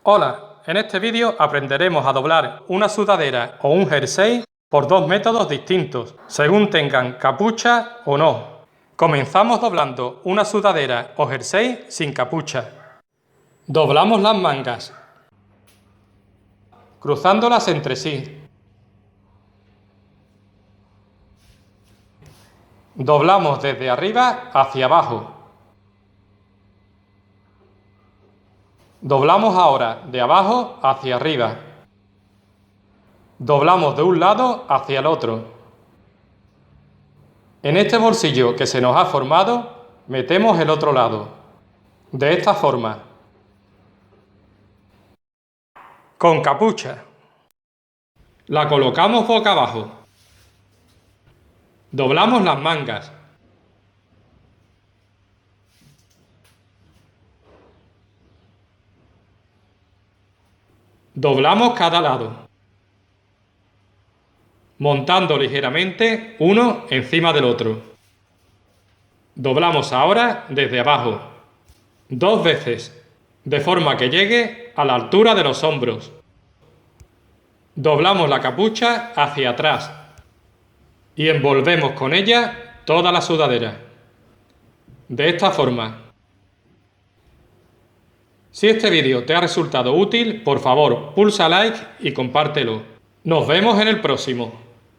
Hola, en este vídeo aprenderemos a doblar una sudadera o un jersey por dos métodos distintos, según tengan capucha o no. Comenzamos doblando una sudadera o jersey sin capucha. Doblamos las mangas, cruzándolas entre sí. Doblamos desde arriba hacia abajo. Doblamos ahora de abajo hacia arriba. Doblamos de un lado hacia el otro. En este bolsillo que se nos ha formado, metemos el otro lado. De esta forma. Con capucha. La colocamos boca abajo. Doblamos las mangas. Doblamos cada lado, montando ligeramente uno encima del otro. Doblamos ahora desde abajo, dos veces, de forma que llegue a la altura de los hombros. Doblamos la capucha hacia atrás y envolvemos con ella toda la sudadera. De esta forma. Si este vídeo te ha resultado útil, por favor, pulsa like y compártelo. Nos vemos en el próximo.